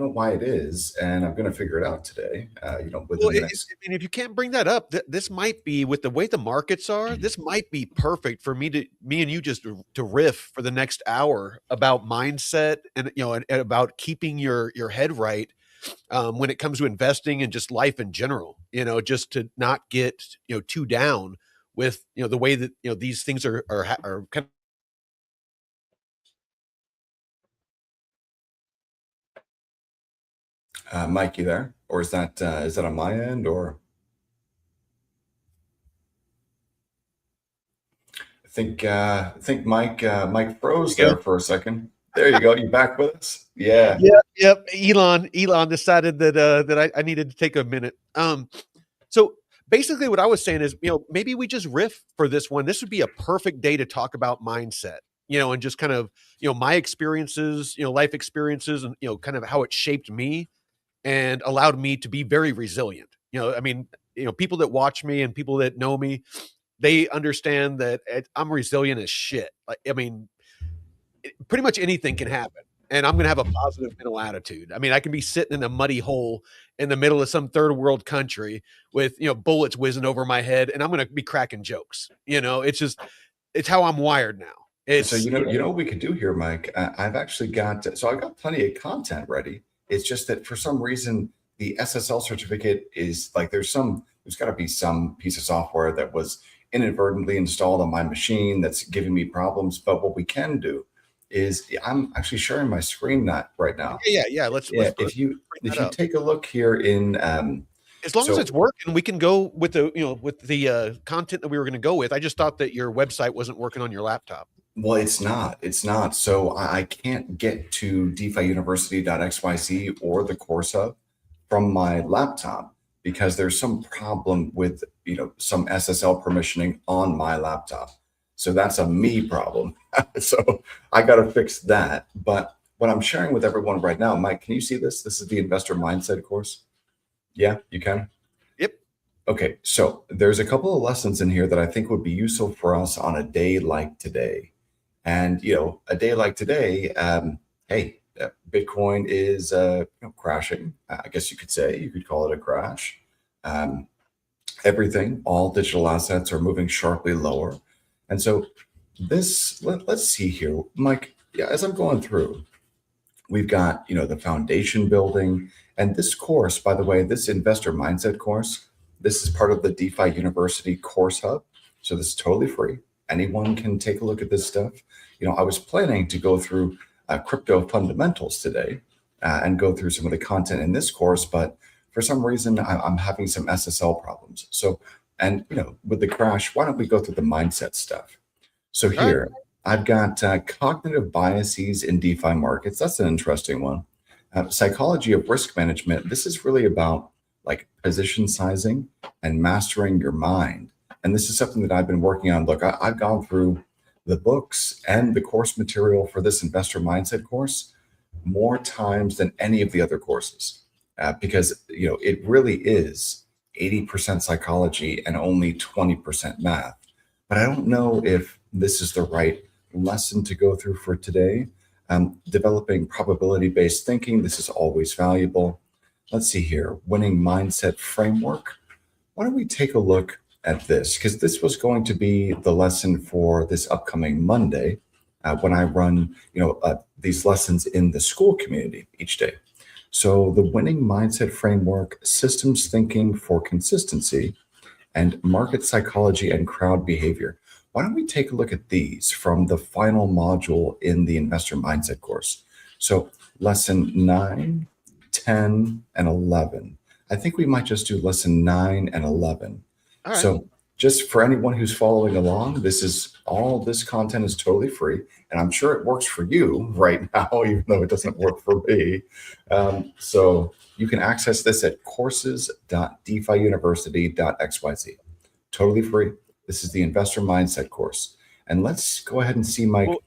know why it is, and I'm going to figure it out today. Well, Within the next. I mean, if you can't bring that up, this might be with the way the markets are. This might be perfect for me and you just to riff for the next hour about mindset and and about keeping your head right when it comes to investing and just life in general. Just to not get too down with the way that these things are kind Mike, you there, or is that on my end, or I think Mike froze of. there for a second. There you go. You back with us? Yeah. Yep. Elon decided that I needed to take a minute. So basically, what I was saying is, maybe we just riff for this one. This would be a perfect day to talk about mindset, and just kind of, my experiences, life experiences, and kind of how it shaped me and allowed me to be very resilient. I mean, people that watch me and people that know me, they understand that I'm resilient as shit. Like, I mean, pretty much anything can happen. And I'm going to have a positive mental attitude. I mean, I can be sitting in a muddy hole in the middle of some third world country with, bullets whizzing over my head, and I'm going to be cracking jokes. It's how I'm wired now. So It's, you know what we could do here, Mike. I've got plenty of content ready. It's just that for some reason the SSL certificate is like there's got to be some piece of software that was inadvertently installed on my machine that's giving me problems. But what we can do is I'm actually sharing my screen not right now. yeah. Yeah, Let's bring if that you up. take a look here in As long as it's so working, we can go with the content that we were going to go with. I just thought that your website wasn't working on your laptop. well, it's not. It's not. So I can't get to DeFiUniversity.xyz or the course hub from my laptop because there's some problem with some SSL permissioning on my laptop. So that's a me problem. So I got to fix that. But what I'm sharing with everyone right now, Mike, can you see this? This is the investor mindset course. Yeah, you can. Yep. Okay, so there's a couple of lessons in here that I think would be useful for us on a day like today. And a day like today, hey, Bitcoin is crashing. I guess you could say you could call it a crash. Um, all digital assets are moving sharply lower, and so let's see here, Mike. Yeah, as I'm going through, we've got the foundation building, and this course, by the way, this investor mindset course, this is part of the DeFi University course hub, so this is totally free. Anyone can take a look at this stuff. I was planning to go through crypto fundamentals today and go through some of the content in this course, but for some reason I'm having some SSL problems. So, and with the crash, why don't we go through the mindset stuff? So All right. here, I've got cognitive biases in DeFi markets. That's an interesting one. Psychology of risk management. This is really about like position sizing and mastering your mind. And this is something that I've been working on. Look, I've gone through the books and the course material for this investor mindset course more times than any of the other courses because it really is 80% psychology and only 20% math. But I don't know if this is the right lesson to go through for today. Developing probability based thinking, this is always valuable. Let's see here, winning mindset framework. Why don't we take a look at this? Because this was going to be the lesson for this upcoming Monday when I run, these lessons in the school community each day. So the winning mindset framework, systems thinking for consistency, and market psychology and crowd behavior. Why don't we take a look at these from the final module in the investor mindset course? So lesson 9, 10, and 11. I think we might just do lesson 9 and 11. All right. So just for anyone who's following along, this content is totally free. And I'm sure it works for you right now, even though it doesn't work for me. So you can access this at courses.defiuniversity.xyz. Totally free. This is the investor mindset course. And let's go ahead and see, Mike. Well,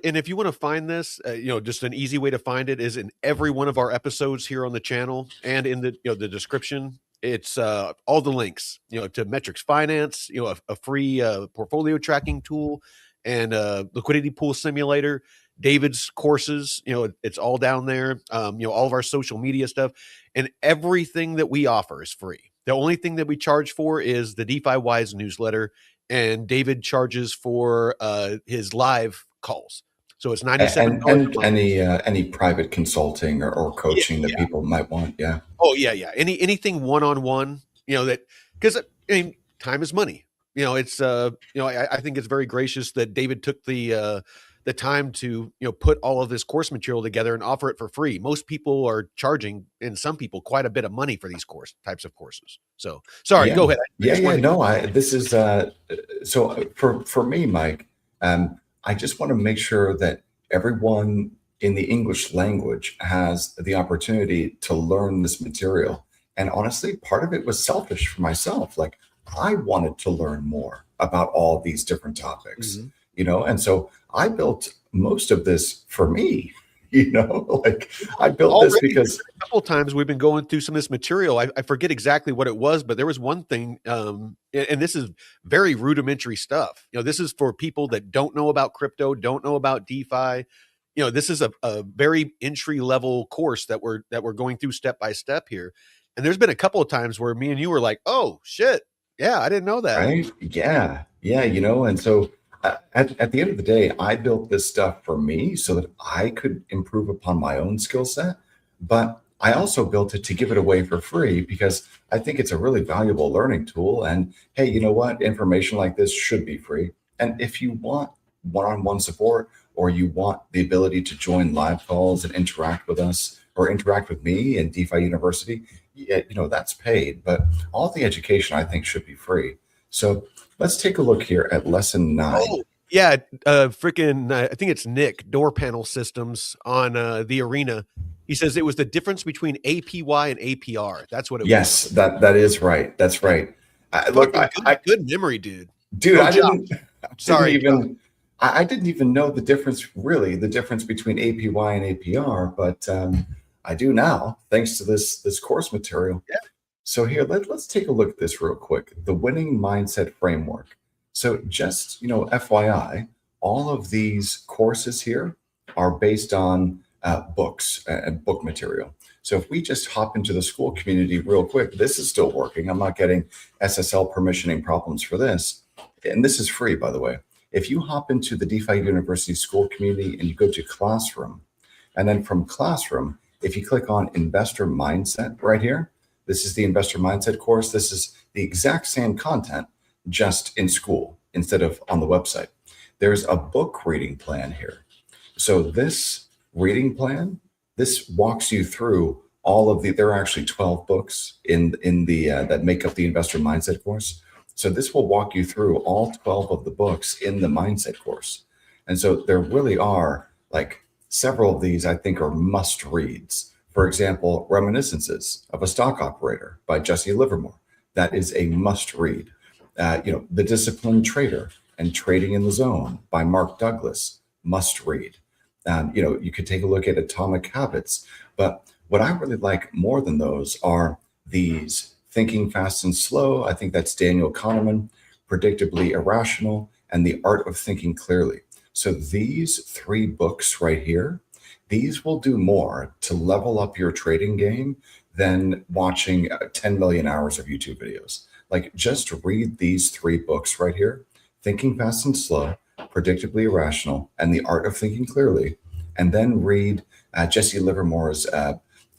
and if you want to find this, just an easy way to find it is in every one of our episodes here on the channel and in the description. It's all the links, to Metrics Finance, a free portfolio tracking tool and a liquidity pool simulator. David's courses, it's all down there. All of our social media stuff, and everything that we offer is free. The only thing that we charge for is the DeFi Wise newsletter, and David charges for his live calls. So it's $97 a And month. any private consulting or coaching that people might want. Yeah. Oh yeah. Anything one-on-one, that, because time is money. It's I think it's very gracious that David took the time to put all of this course material together and offer it for free. Most people are charging, and some people, quite a bit of money for these types of courses. So sorry, go ahead. This is so for me, Mike. I just want to make sure that everyone in the English language has the opportunity to learn this material. And honestly, part of it was selfish for myself. Like, I wanted to learn more about all these different topics, and so I built most of this for me. Like, I built this because a couple of times we've been going through some of this material. I forget exactly what it was, but there was one thing, and this is very rudimentary stuff. This is for people that don't know about crypto, don't know about DeFi. This is a very entry level course that we're going through step by step here. And there's been a couple of times where me and you were like, "Oh shit, yeah, I didn't know that." Right? Yeah. And so at the end of the day, I built this stuff for me so that I could improve upon my own skill set. But I also built it to give it away for free because I think it's a really valuable learning tool. And hey, you know what? Information like this should be free. And if you want one-on-one support, or you want the ability to join live calls and interact with us or interact with me in DeFi University, that's paid. But all the education, I think, should be free. So let's take a look here at lesson 9. Oh, yeah. I think it's Nick, Door Panel Systems on the Arena. He says it was the difference between APY and APR. That's what it was. Yes, that is right. That's right. Good memory, dude. Dude, I didn't even know the difference between APY and APR, but I do now, thanks to this course material. Yeah. So here, let's take a look at this real quick. The winning mindset framework. So just, FYI, all of these courses here are based on books and book material. So if we just hop into the school community real quick, this is still working. I'm not getting SSL permissioning problems for this. And this is free, by the way. If you hop into the DeFi University school community and you go to Classroom, and then from Classroom, if you click on Investor Mindset right here, this is the Investor Mindset course. This is the exact same content, just in school instead of on the website. There's a book reading plan here. So this reading plan, this walks you through all of there are actually 12 books in the that make up the Investor Mindset course. So this will walk you through all 12 of the books in the mindset course. And so there really are like several of these I think are must reads. For example, Reminiscences of a Stock Operator by Jesse Livermore. That is a must read. The Disciplined Trader and Trading in the Zone by Mark Douglas, must read. You could take a look at Atomic Habits, but what I really like more than those are these Thinking Fast and Slow. I think that's Daniel Kahneman, Predictably Irrational, and The Art of Thinking Clearly. So these 3 books right here, these will do more to level up your trading game than watching 10 million hours of YouTube videos. Like, just read these 3 books right here, Thinking Fast and Slow, Predictably Irrational, and The Art of Thinking Clearly, and then read Jesse Livermore's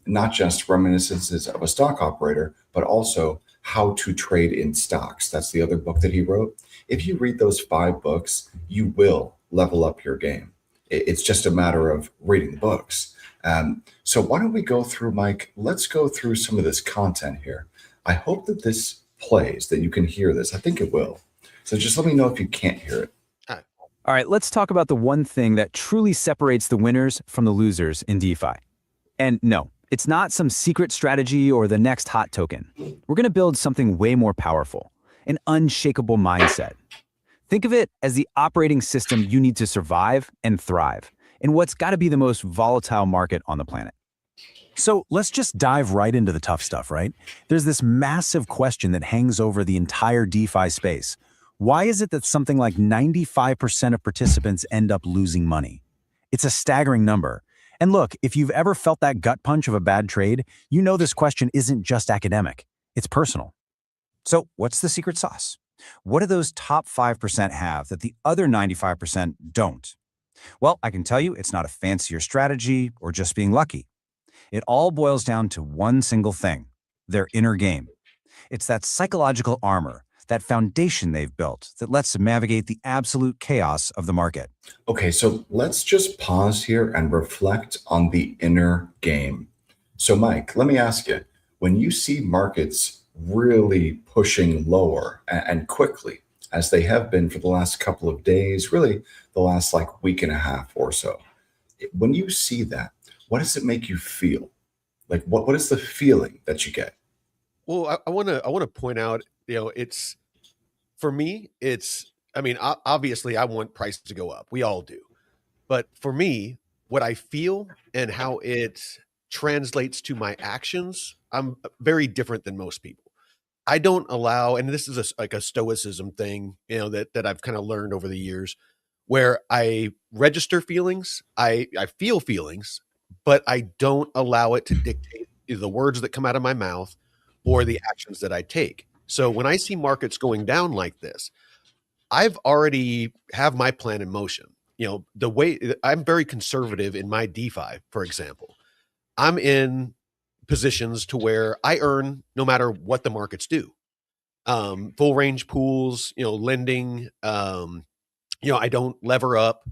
not just Reminiscences of a Stock Operator, but also How to Trade in Stocks. That's the other book that he wrote. If you read those 5 books, you will level up your game. It's just a matter of reading the books. So why don't we go through, Mike? Let's go through some of this content here. I hope that this plays, that you can hear this. I think it will. So just let me know if you can't hear it. All right, let's talk about the one thing that truly separates the winners from the losers in DeFi. And no, it's not some secret strategy or the next hot token. We're going to build something way more powerful, an unshakable mindset. Think of it as the operating system you need to survive and thrive in what's got to be the most volatile market on the planet. So let's just dive right into the tough stuff, right? There's this massive question that hangs over the entire DeFi space. Why is it that something like 95% of participants end up losing money? It's a staggering number. And look, if you've ever felt that gut punch of a bad trade, you know this question isn't just academic, it's personal. So, what's the secret sauce? What do those top 5% have that the other 95% don't? Well, I can tell you it's not a fancier strategy or just being lucky. It all boils down to one single thing: their inner game. It's that psychological armor, that foundation they've built that lets them navigate the absolute chaos of the market. Okay, so let's just pause here and reflect on the inner game. So, Mike, let me ask you, when you see markets really pushing lower and quickly, as they have been for the last couple of days, really the last like week and a half or so, when you see that, what does it make you feel? Like what is the feeling that you get? Well, I want to point out, it's for me, it's I mean, obviously I want prices to go up. We all do. But for me, what I feel and how it translates to my actions, I'm very different than most people. I don't allow, and this is like a stoicism thing, that I've kind of learned over the years, where I register feelings, I feel feelings, but I don't allow it to dictate either the words that come out of my mouth or the actions that I take. So when I see markets going down like this, I've already have my plan in motion. The way I'm very conservative in my DeFi, for example. I'm in positions to where I earn no matter what the markets do. Full range pools, lending, I don't lever up,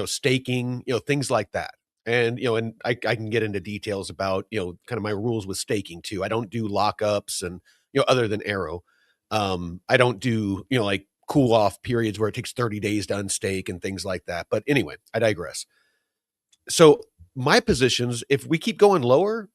staking, things like that. And I can get into details about, kind of my rules with staking too. I don't do lockups and, other than Arrow. I don't do, like cool off periods where it takes 30 days to unstake and things like that. But anyway, I digress. So my positions, if we keep going lower,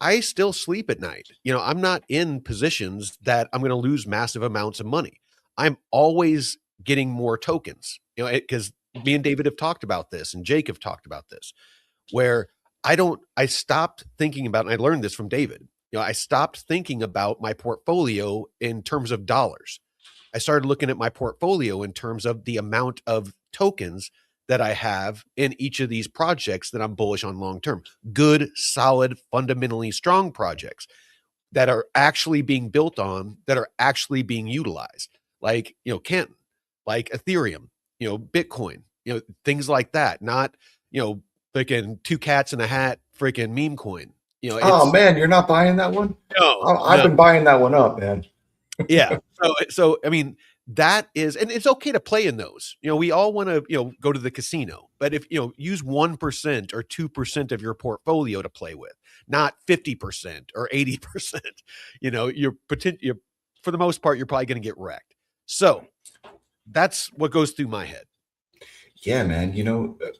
I still sleep at night. I'm not in positions that I'm going to lose massive amounts of money. I'm always getting more tokens, because me and David have talked about this and Jake have talked about this, where I stopped thinking about, and I learned this from David, I stopped thinking about my portfolio in terms of dollars. I started looking at my portfolio in terms of the amount of tokens that I have in each of these projects that I'm bullish on long term. Good, solid, fundamentally strong projects that are actually being built on, that are actually being utilized, like Canton, like Ethereum, Bitcoin, things like that. Not freaking two cats in a hat, freaking meme coin. Oh It's man, you're not buying that one? no, I've no. been buying that one up, man. Yeah. So I mean, that is, and it's okay to play in those. We all want to, go to the casino, but if use 1% or 2% of your portfolio to play with, not 50% or 80%. You're for the most part, you're probably going to get wrecked. So that's what goes through my head. Yeah, man.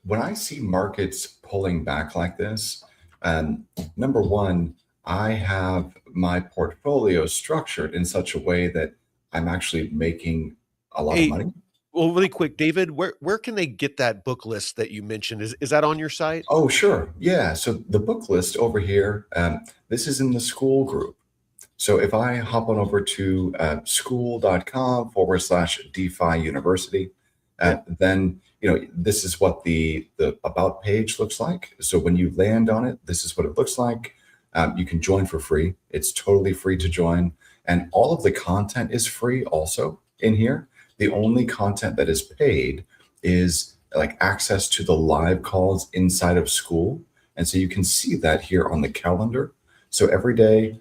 When I see markets pulling back like this, number one, I have my portfolio structured in such a way that I'm actually making a lot of Hey, money. well, really quick, David, where can they get that book list that you mentioned? Is that on your site? Oh, sure. Yeah. So the book list over here, this is in the school group. So if I hop on over to school.com/DeFi University, then this is what the about page looks like. So when you land on it, this is what it looks like. You can join for free. It's totally free to join, and all of the content is free also in here. The only content that is paid is like access to the live calls inside of school, and so you can see that here on the calendar. So every day,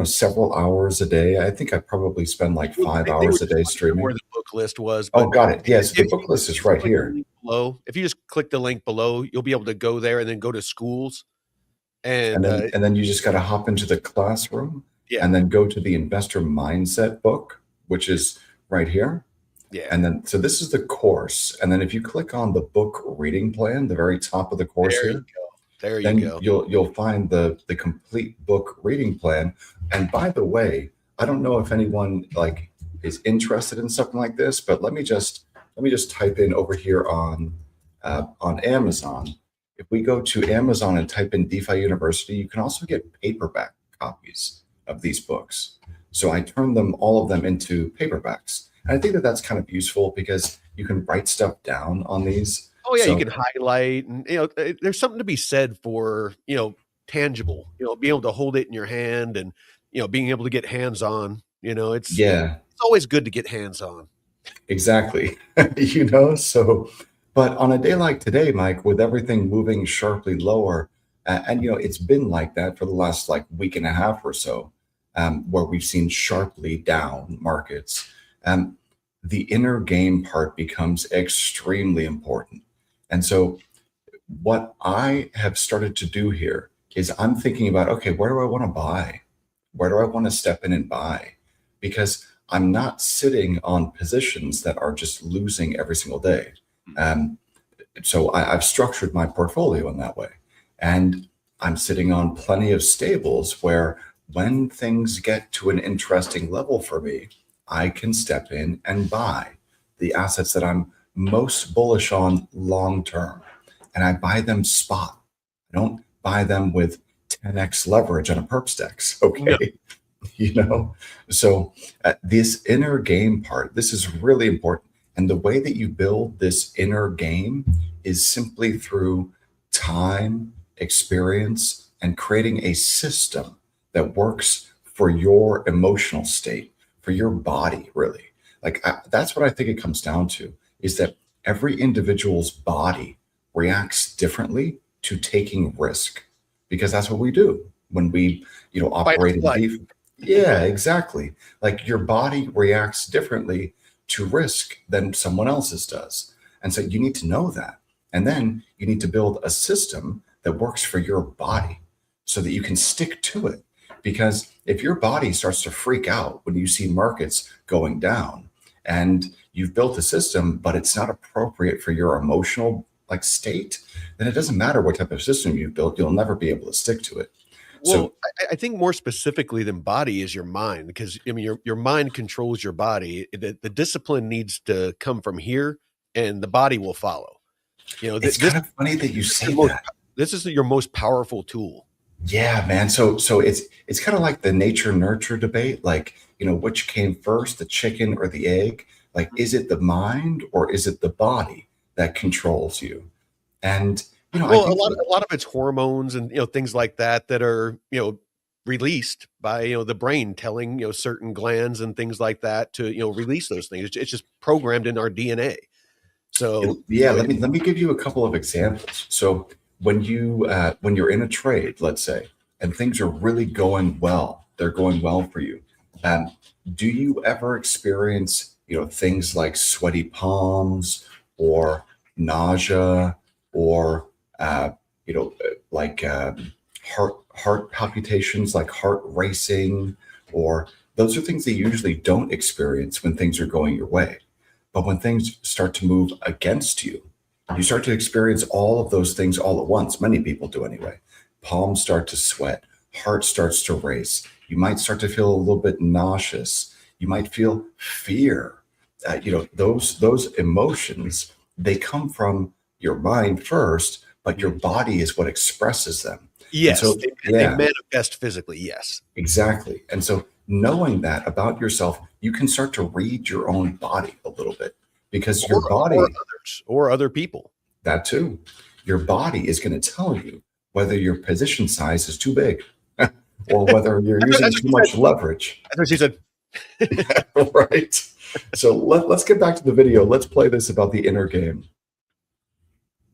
several hours a day. I think I probably spend like 5 hours a day streaming. Where the book list was. Oh, But got it. Yes, the book list is right here. below, if you just click the link below, you'll be able to go there and then go to schools. And then you just got to hop into the classroom Yeah. and then go to the investor mindset book, which is right here. Yeah. And then, so this is the course. And then if you click on the book reading plan, the very top of the course There here, you go. There then you go. you'll find the complete book reading plan. And by the way, I don't know if anyone like is interested in something like this, but let me just type in over here on Amazon. If we go to Amazon and type in DeFi University, you can also get paperback copies of these books. So I turned all of them into paperbacks. And I think that that's kind of useful because you can write stuff down on these. Oh yeah, you So can highlight, and there's something to be said for tangible. Being able to hold it in your hand, and being able to get hands on. yeah, It's always good to get hands on. exactly. So, but on a day like today, Mike, with everything moving sharply lower, and it's been like that for the last like week and a half or so, where we've seen sharply down markets. Um, the inner game part becomes extremely important. And so, what I have started to do here is I'm thinking about, okay, where do I want to buy? Where do I want to step in and buy? Because I'm not sitting on positions that are just losing every single day. Um, so I've structured my portfolio in that way. And I'm sitting on plenty of stables where when things get to an interesting level for me, I can step in and buy the assets that I'm most bullish on long term. And I buy them spot. I don't buy them with 10x leverage on a perp stacks. No. Okay. you know so this inner game part, this is really important, and the way that you build this inner game is simply through time, experience, and creating a system that works for your emotional state, for your body, really. Like that's what I think it comes down to, is that every individual's body reacts differently to taking risk, because that's what we do when we Fight or operate in flight. deep. Yeah, exactly. Like your body reacts differently to risk than someone else's does. And so you need to know that. And then you need to build a system that works for your body so that you can stick to it. Because if your body starts to freak out when you see markets going down and you've built a system, but it's not appropriate for your emotional like state, then it doesn't matter what type of system you've built, you'll never be able to stick to it. Well, So I think more specifically than body is your mind, because I mean your mind controls your body. The discipline needs to come from here, and the body will follow. it's This kind of funny that you is say the most, that. this is your most powerful tool. Yeah, man. So it's kind of like the nature nurture debate, like, which came first, the chicken or the egg? Like, is it the mind or is it the body that controls you? And I Well, think a lot of it's hormones and things like that that are released by the brain telling certain glands and things like that to release those things. It's just programmed in our DNA. So yeah, let me give you a couple of examples. So when you're in a trade, let's say, and things are really going well, they're going well for you. Um, do you ever experience things like sweaty palms or nausea or like heart palpitations, like heart racing, or those are things that you usually don't experience when things are going your way. But when things start to move against you, you start to experience all of those things all at once. Many people do anyway. Palms start to sweat, heart starts to race. You might start to feel a little bit nauseous. You might feel fear. Those emotions, they come from your mind first, but your body is what expresses them. And yes, so, they yeah, manifest physically. Yes, exactly. And so knowing that about yourself, you can start to read your own body a little bit, because your or body, others or other people. that too, your body is going to tell you whether your position size is too big or whether you're using That's too what she said. much leverage. That's what she said. Right. So let's get back to the video. Let's play this about the inner game.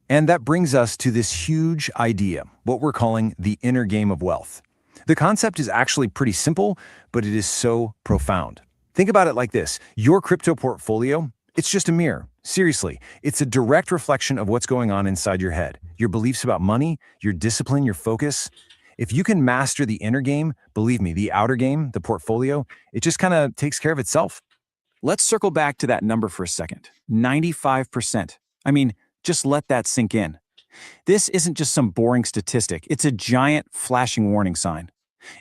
And that brings us to this huge idea, what we're calling the inner game of wealth. The concept is actually pretty simple, but it is so profound. Think about it like this. Your crypto portfolio, it's just a mirror. Seriously, it's a direct reflection of what's going on inside your head, your beliefs about money, your discipline, your focus. If you can master the inner game, believe me, the outer game, the portfolio, it just kind of takes care of itself. Let's circle back to that number for a second. 95%. I mean, just let that sink in. This isn't just some boring statistic. It's a giant flashing warning sign.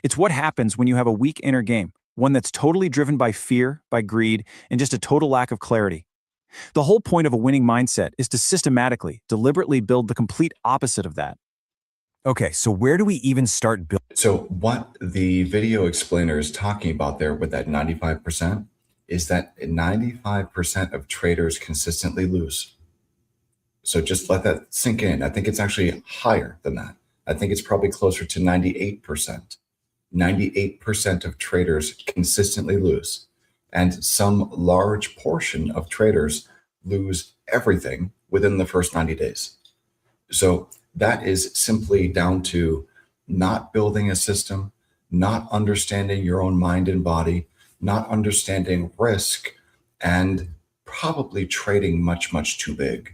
It's what happens when you have a weak inner game, one that's totally driven by fear, by greed, and just a total lack of clarity. The whole point of a winning mindset is to systematically, deliberately build the complete opposite of that. Okay, so where do we even start building? So what the video explainer is talking about there with that 95% is that 95% of traders consistently lose. So just let that sink in. I think it's actually higher than that. I think it's probably closer to 98%. 98% of traders consistently lose. And some large portion of traders lose everything within the first 90 days. So that is simply down to not building a system, not understanding your own mind and body, not understanding risk, and probably trading much, much too big.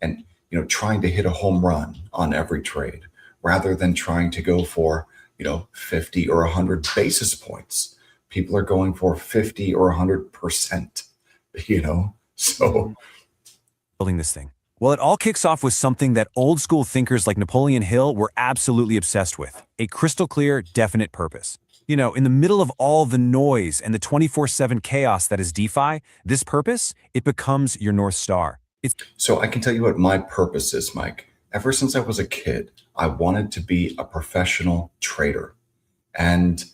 And trying to hit a home run on every trade rather than trying to go for 50 or 100 basis points. People are going for 50 or 100%. So Building this thing. Well, it all kicks off with something that old school thinkers like Napoleon Hill were absolutely obsessed with: a crystal clear, definite purpose. In the middle of all the noise and the 24/7 chaos that is DeFi, this purpose, it becomes your North Star. So I can tell you what my purpose is, Mike. Ever since I was a kid, I wanted to be a professional trader. And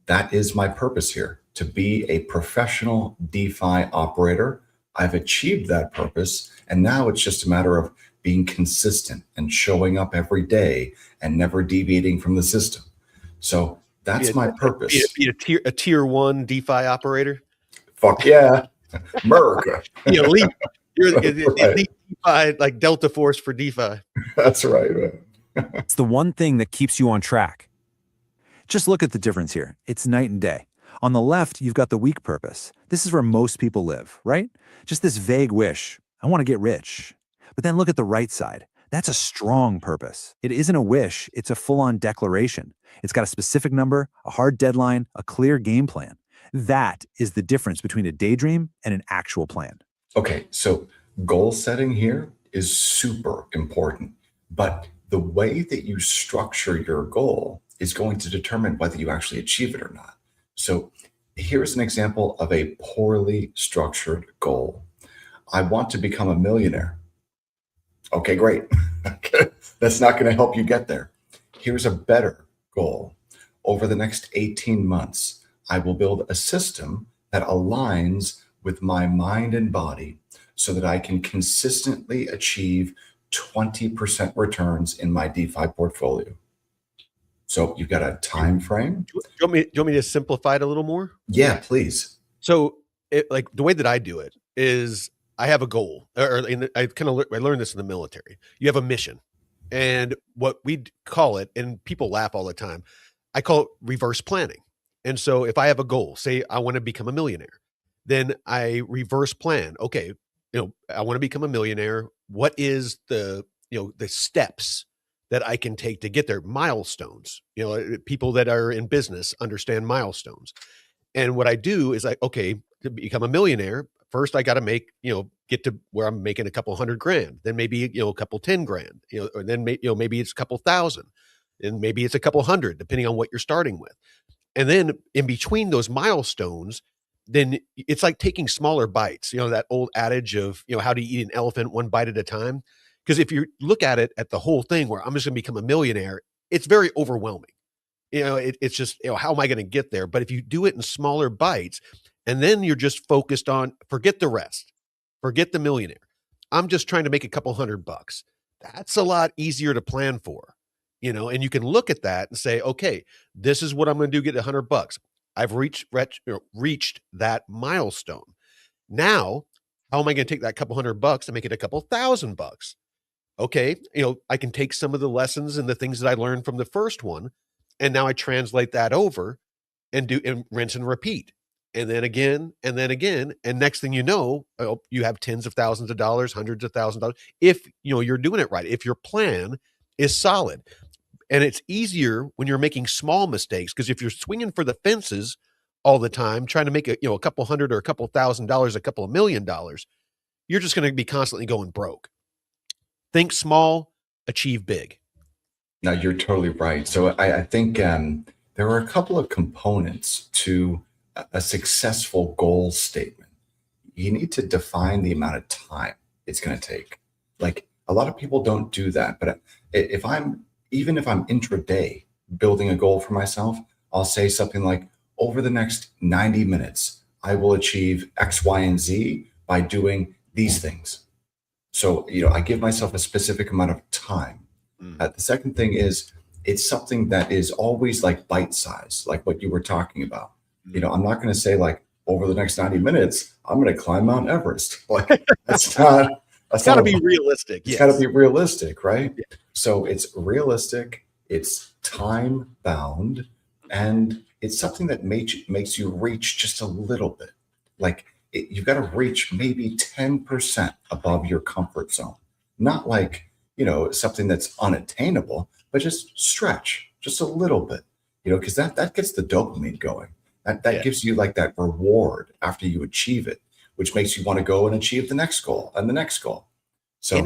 that is my purpose here, to be a professional DeFi operator. I've achieved that purpose. And now it's just a matter of being consistent and showing up every day and never deviating from the system. So that's my purpose. Be a tier 1 DeFi operator. Fuck yeah. America. The elite. You're the elite DeFi, like Delta Force for DeFi. That's right, man. It's the one thing that keeps you on track. Just look at the difference here. It's night and day. On the left, you've got the weak purpose. This is where most people live, right? Just this vague wish. I want to get rich. But then look at the right side. That's a strong purpose. It isn't a wish. It's a full-on declaration. It's got a specific number, a hard deadline, a clear game plan. That is the difference between a daydream and an actual plan. Okay, so goal setting here is super important, but the way that you structure your goal is going to determine whether you actually achieve it or not. So here's an example of a poorly structured goal. I want to become a millionaire. Okay, great. That's not going to help you get there. Here's a better goal. Over the next 18 months, I will build a system that aligns with my mind and body so that I can consistently achieve 20% returns in my DeFi portfolio. So you've got a time frame. Do you want me to simplify it a little more? Yeah, please. So like the way that I do it is I have a goal, I learned this in the military. You have a mission, and what we call it, and people laugh all the time, I call it reverse planning. And so if I have a goal, say I want to become a millionaire, then I reverse plan. Okay, I want to become a millionaire. What is the steps that I can take to get there? Milestones. People that are in business understand milestones. And what I do is to become a millionaire, first I got to get to where I'm making a couple $100,000, then maybe, a couple 10 grand, or then maybe it's a couple thousand, and maybe it's a couple hundred, depending on what you're starting with. And then in between those milestones, then it's like taking smaller bites, that old adage of, how do you eat an elephant one bite at a time? Because if you look at it at the whole thing where I'm just going to become a millionaire, it's very overwhelming. It's just, how am I going to get there? But if you do it in smaller bites, and then you're just focused on, forget the rest, forget the millionaire. I'm just trying to make a couple $100. That's a lot easier to plan for, and you can look at that and say, okay, this is what I'm going to do, get $100. I've reached that milestone. Now, how am I going to take that couple $100 and make it a couple $1,000? Okay, I can take some of the lessons and the things that I learned from the first one, and now I translate that over and rinse and repeat. And then again, and then again. And next thing you know, you have tens of thousands of dollars, hundreds of thousands of dollars. If you're doing it right, if your plan is solid. And it's easier when you're making small mistakes, because if you're swinging for the fences all the time, trying to make a couple hundred or a couple $1,000, a couple of $1 million, you're just going to be constantly going broke. Think small, achieve big. No, you're totally right. So I think there are a couple of components to a successful goal statement. You need to define the amount of time it's going to take. Like, a lot of people don't do that. But even if I'm intraday building a goal for myself, I'll say something like, over the next 90 minutes, I will achieve X, Y, and Z by doing these things. So, I give myself a specific amount of time. The second thing is it's something that is always like bite size, like what you were talking about. I'm not going to say like over the next 90 minutes, I'm going to climb Mount Everest. Like that's not, It's got to be realistic. It's got to be realistic, right? Yeah. So it's realistic, it's time bound, and it's something that makes you reach just a little bit. Like you've got to reach maybe 10% above your comfort zone. Not like, something that's unattainable, but just stretch just a little bit, because that gets the dopamine going. That gives you like that reward after you achieve it, which makes you want to go and achieve the next goal and the next goal. So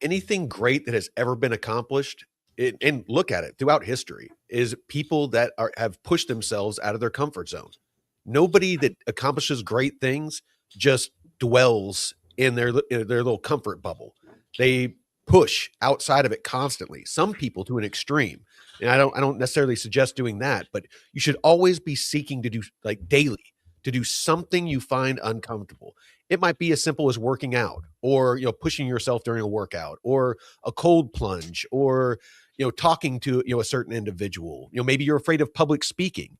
anything great that has ever been accomplished, and look at it throughout history, is people that have pushed themselves out of their comfort zone. Nobody that accomplishes great things just dwells in their little comfort bubble. They push outside of it constantly. Some people to an extreme. And I don't necessarily suggest doing that, but you should always be seeking to do like daily, to do something you find uncomfortable. It might be as simple as working out, or pushing yourself during a workout, or a cold plunge, or talking to a certain individual. Maybe you're afraid of public speaking.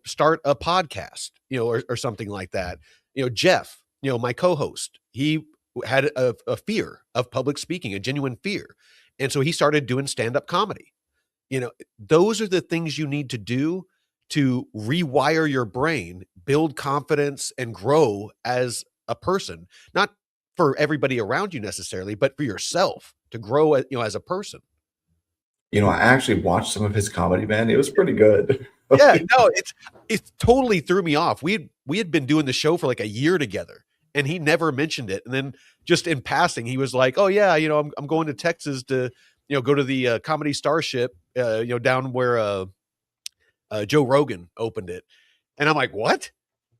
Start a podcast, or something like that. Jeff, my co-host, he had a fear of public speaking, a genuine fear. And so he started doing stand-up comedy. Those are the things you need to do to rewire your brain, build confidence, and grow as a person, not for everybody around you necessarily, but for yourself to grow, as a person. I actually watched some of his comedy, man. It was pretty good. Yeah, no, it totally threw me off. We had been doing the show for like a year together, and he never mentioned it. And then just in passing, he was like, "Oh yeah, I'm going to Texas to, go to the Comedy Starship, down where Joe Rogan opened it." And I'm like, "What?"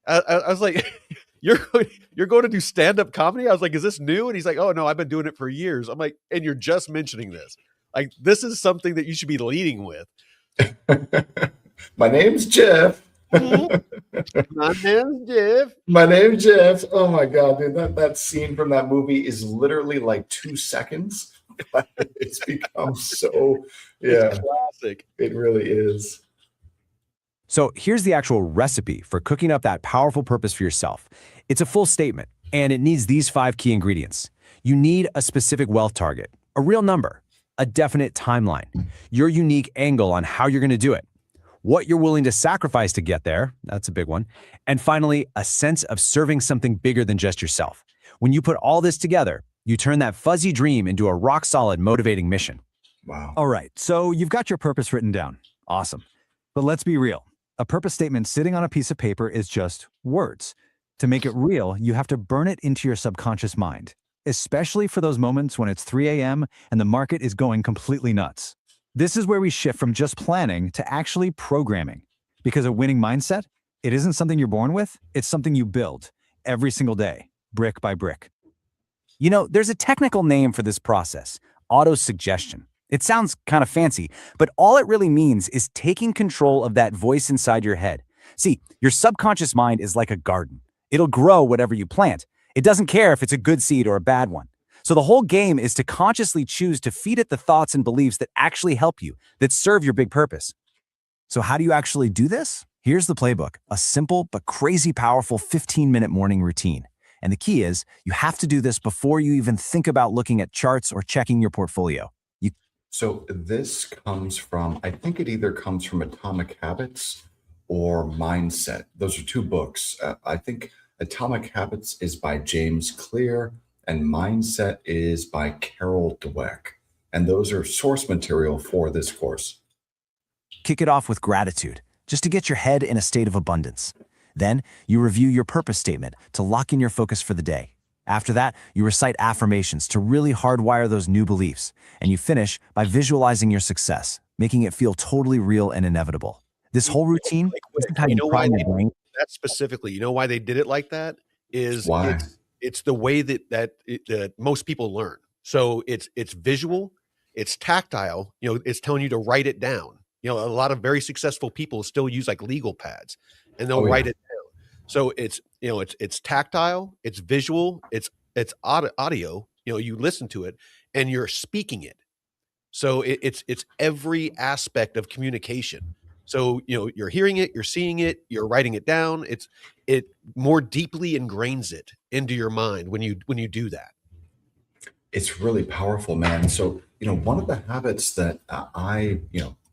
I was like, "You're going to do stand-up comedy?" I was like, "Is this new?" And he's like, "Oh no, I've been doing it for years." I'm like, "And you're just mentioning this? Like, this is something that you should be leading with." My name's Jeff. My name's Jeff. My name's Jeff. Oh my God, dude. That scene from that movie is literally like 2 seconds. But it's become so, It's classic. It really is. So here's the actual recipe for cooking up that powerful purpose for yourself. It's a full statement, and it needs these 5 key ingredients. You need a specific wealth target, a real number, a definite timeline, your unique angle on how you're going to do it, what you're willing to sacrifice to get there, that's a big one, and finally, a sense of serving something bigger than just yourself. When you put all this together, you turn that fuzzy dream into a rock-solid, motivating mission. Wow. All right, so you've got your purpose written down. Awesome. But let's be real. A purpose statement sitting on a piece of paper is just words. To make it real, you have to burn it into your subconscious mind, especially for those moments when it's 3 a.m. and the market is going completely nuts. This is where we shift from just planning to actually programming. Because a winning mindset, it isn't something you're born with, it's something you build every single day, brick by brick. There's a technical name for this process, auto-suggestion. It sounds kind of fancy, but all it really means is taking control of that voice inside your head. See, your subconscious mind is like a garden. It'll grow whatever you plant. It doesn't care if it's a good seed or a bad one. So the whole game is to consciously choose to feed it the thoughts and beliefs that actually help you, that serve your big purpose. So how do you actually do this? Here's the playbook, a simple but crazy powerful 15-minute morning routine. And the key is, you have to do this before you even think about looking at charts or checking your portfolio. So this comes from, I think it either comes from Atomic Habits or Mindset. Those are 2 books. I think Atomic Habits is by James Clear and Mindset is by Carol Dweck. And those are source material for this course. Kick it off with gratitude, just to get your head in a state of abundance. Then you review your purpose statement to lock in your focus for the day. After that, you recite affirmations to really hardwire those new beliefs. And you finish by visualizing your success, making it feel totally real and inevitable. This whole routine, this is how you prime your brain. That specifically, why they did it like that is Why? It's the way that most people learn. So it's visual, it's tactile, it's telling you to write it down. A lot of very successful people still use like legal pads and they'll write it down. So it's tactile, it's visual, it's audio, you listen to it and you're speaking it. So it's every aspect of communication. So, you're hearing it, you're seeing it, you're writing it down. It more deeply ingrains it into your mind when you do that. It's really powerful, man. So, one of the habits that I,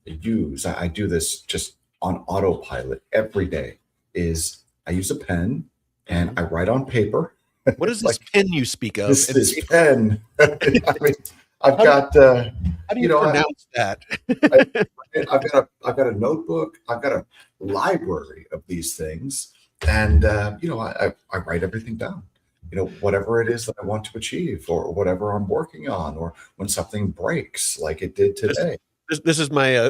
use, I do this just on autopilot every day, is I use a pen and I write on paper. What is this Like pen you speak of? this pen. I mean, I've How do got, how do you you know, pronounce that? I, I've got a notebook. I've got a library of these things, and I write everything down. Whatever it is that I want to achieve, or whatever I'm working on, or when something breaks, like it did This today. this is my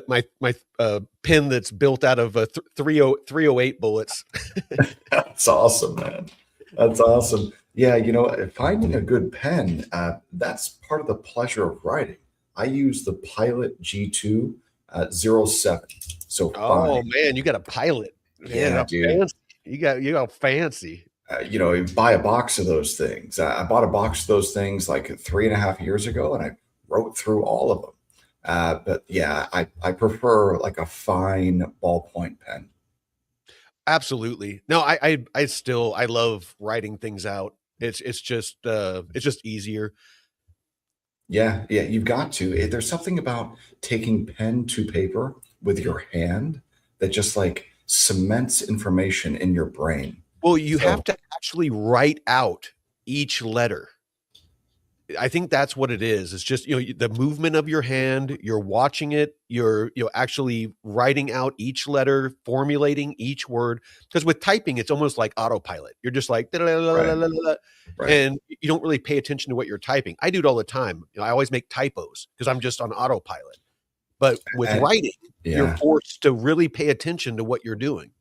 pen that's built out of 308 bullets. That's awesome, man. That's awesome. Yeah, finding a good pen, that's part of the pleasure of writing. I use the Pilot G2 07. So Oh fine. man, you got a pilot. Man, Yeah, a dude. fancy. You got fancy. You buy a box of those things. I bought a box of those things like 3.5 years ago, and I wrote through all of them. But yeah, I prefer like a fine ballpoint pen. Absolutely. No, I still I love writing things out. It's just easier. Yeah, yeah, you've got to. There's something about taking pen to paper with your hand that just like cements information in your brain. Well, you have So, to actually write out each letter. I think that's what it is. It's just, the movement of your hand, you're watching it, you're actually writing out each letter, formulating each word. Because with typing, it's almost like autopilot. You're just like, right, right. and you don't really pay attention to what you're typing. I do it all the time. I always make typos because I'm just on autopilot. But with And writing, you're yeah. forced to really pay attention to what you're doing.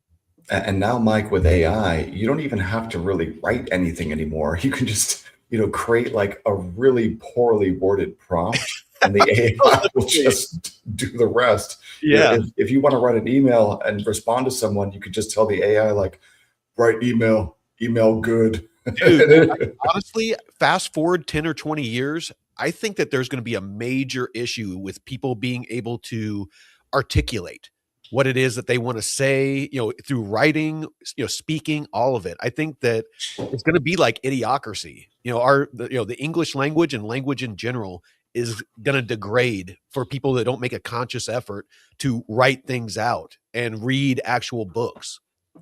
And now, Mike, with AI, you don't even have to really write anything anymore. You can just, create like a really poorly worded prompt, and the AI will just do the rest. Yeah. If you want to write an email and respond to someone, you could just tell the AI, like, write email good. Dude, honestly, fast forward 10 or 20 years, I think that there's going to be a major issue with people being able to articulate what it is that they want to say, through writing, speaking, all of it. I think that it's going to be like idiocracy. The English language and language in general is going to degrade for people that don't make a conscious effort to write things out and read actual books.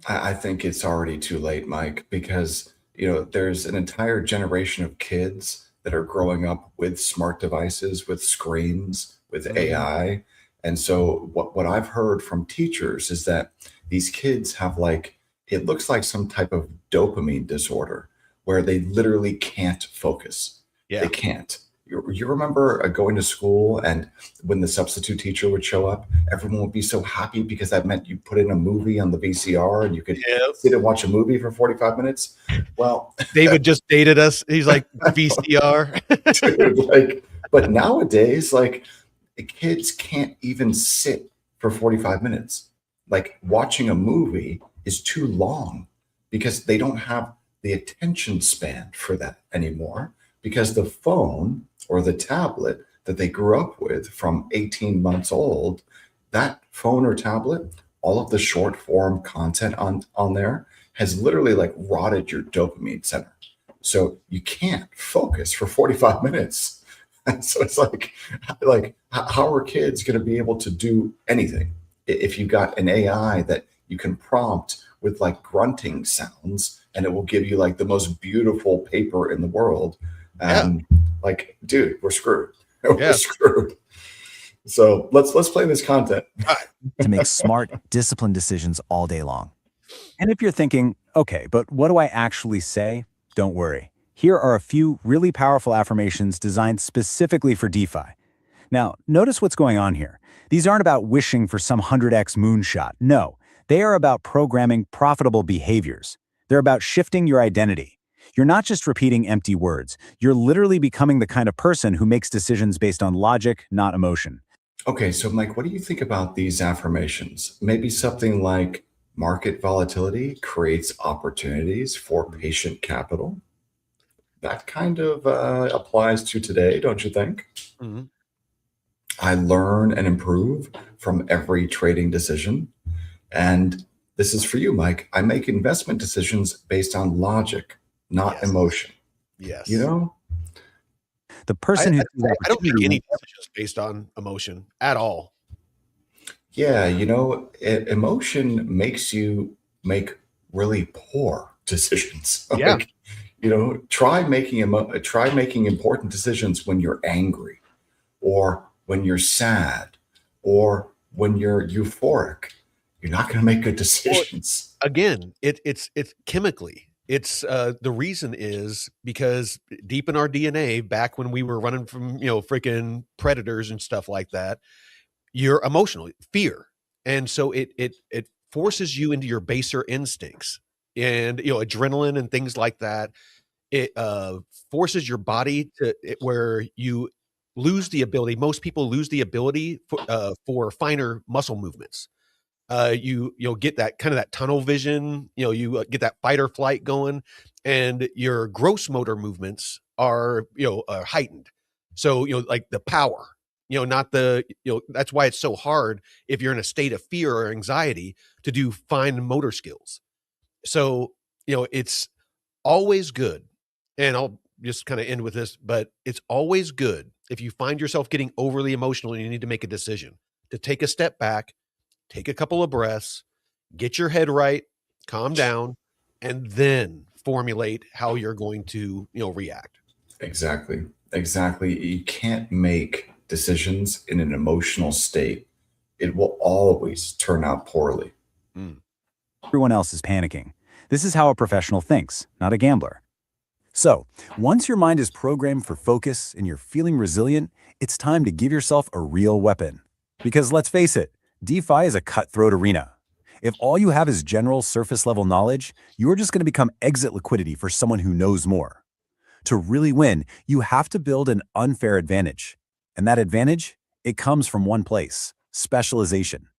I think it's already too late, Mike, because there's an entire generation of kids that are growing up with smart devices, with screens, with Mhm. AI. And so what I've heard from teachers is that these kids have like it looks like some type of dopamine disorder where they literally can't focus. They Yeah. can't. You remember going to school, and when the substitute teacher would show up, everyone would be so happy because that meant you put in a movie on the VCR and you could Yeah. sit and watch a movie for 45 minutes. Well, David just dated us. He's like VCR. dude, like, but nowadays, like, the kids can't even sit for 45 minutes. Like, watching a movie is too long because they don't have the attention span for that anymore, because the phone or the tablet that they grew up with from 18 months old, that phone or tablet, all of the short form content on there has literally like rotted your dopamine center. So you can't focus for 45 minutes. And so it's like how are kids going to be able to do anything if you got an AI that you can prompt with like grunting sounds, and it will give you like the most beautiful paper in the world? Yeah. Like, dude, we're screwed. We're Yeah. screwed. So let's play this content. To make smart, disciplined decisions all day long. And if you're thinking, okay, but what do I actually say? Don't worry. Here are a few really powerful affirmations designed specifically for DeFi. Now, notice what's going on here. These aren't about wishing for some 100x moonshot. No, they are about programming profitable behaviors. They're about shifting your identity. You're not just repeating empty words. You're literally becoming the kind of person who makes decisions based on logic, not emotion. Okay, so Mike, what do you think about these affirmations? Maybe something like market volatility creates opportunities for patient capital. that kind of applies to today, don't you think? Mhm. I learn and improve from every trading decision. And this is for you, Mike. I make investment decisions based on logic, not Yes. emotion. You Yes. know? The I person who I'd sees say I don't make opportunity any won't. decisions based on emotion at all. Yeah, emotion makes you make really poor decisions. Yeah. Like, try making important decisions when you're angry or when you're sad or when you're euphoric. You're not going to make good Well, decisions. again, it's chemically. It's the reason is because deep in our DNA, back when we were running from freaking predators and stuff like that, you're emotional fear, and so it forces you into your baser instincts, and adrenaline and things like that. It forces your body to where you lose the ability. Most people lose the ability for finer muscle movements. You'll get that kind of that tunnel vision. You get that fight or flight going, and your gross motor movements are heightened. So like the power, not the that's why it's so hard if you're in a state of fear or anxiety to do fine motor skills. So it's always good, and I'll just kind of end with this, but it's always good if you find yourself getting overly emotional and you need to make a decision to take a step back, take a couple of breaths, get your head right, calm down, and then formulate how you're going to, react. Exactly. Exactly. You can't make decisions in an emotional state. It will always turn out poorly. Mm. Everyone else is panicking. This is how a professional thinks, not a gambler. So, once your mind is programmed for focus and you're feeling resilient, it's time to give yourself a real weapon. Because let's face it, DeFi is a cutthroat arena. If all you have is general surface level knowledge, you're just going to become exit liquidity for someone who knows more. To really win, you have to build an unfair advantage. And that advantage, it comes from one place: specialization.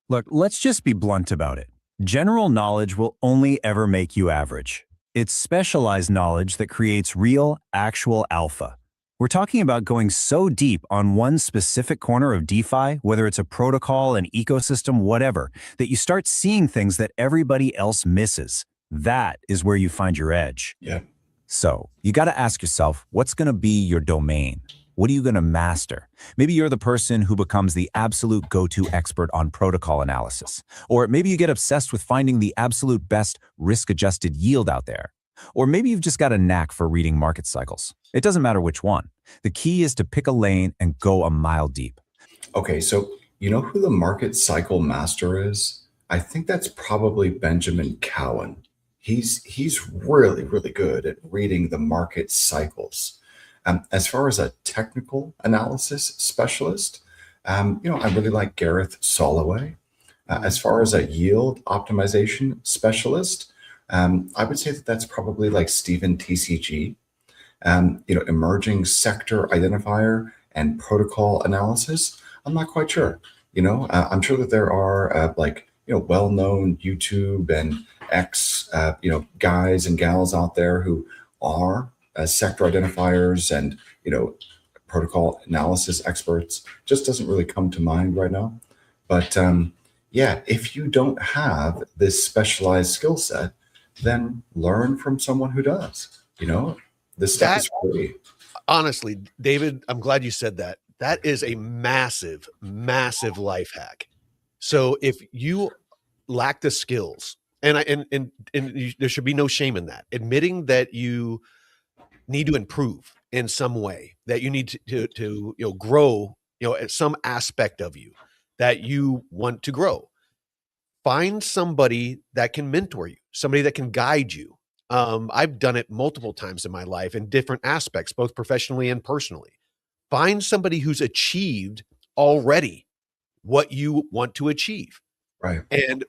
Look, let's just be blunt about it. General knowledge will only ever make you average. It's specialized knowledge that creates real, actual alpha. We're talking about going so deep on one specific corner of DeFi, whether it's a protocol, an ecosystem, whatever, that you start seeing things that everybody else misses. That is where you find your edge. Yeah. So, you got to ask yourself, what's going to be your domain? What are you going to master? Maybe you're the person who becomes the absolute go-to expert on protocol analysis. Or maybe you get obsessed with finding the absolute best risk-adjusted yield out there. Or maybe you've just got a knack for reading market cycles. It doesn't matter which one. The key is to pick a lane and go a mile deep. Okay. So, you know who the market cycle master is? I think that's probably Benjamin Cowan. He's really, really good at reading the market cycles. As far as a technical analysis specialist, I really like Gareth Soloway. As far as a yield optimization specialist, I would say that that's probably like Stephen TCG. Emerging sector identifier and protocol analysis. I'm not quite sure. I'm sure that there are well-known YouTube and X, guys and gals out there who are sector identifiers and protocol analysis experts. Just doesn't really come to mind right now. But yeah, if you don't have this specialized skill set, then learn from someone who does. This stuff That is free. honestly, David, I'm glad you said that. That is a massive, massive life hack. So if you lack the skills, and there should be no shame in that, admitting that you need to improve in some way, that you need to grow, at some aspect of you that you want to grow. Find somebody that can mentor you, somebody that can guide you. I've done it multiple times in my life in different aspects, both professionally and personally. Find somebody who's achieved already what you want to achieve Right. and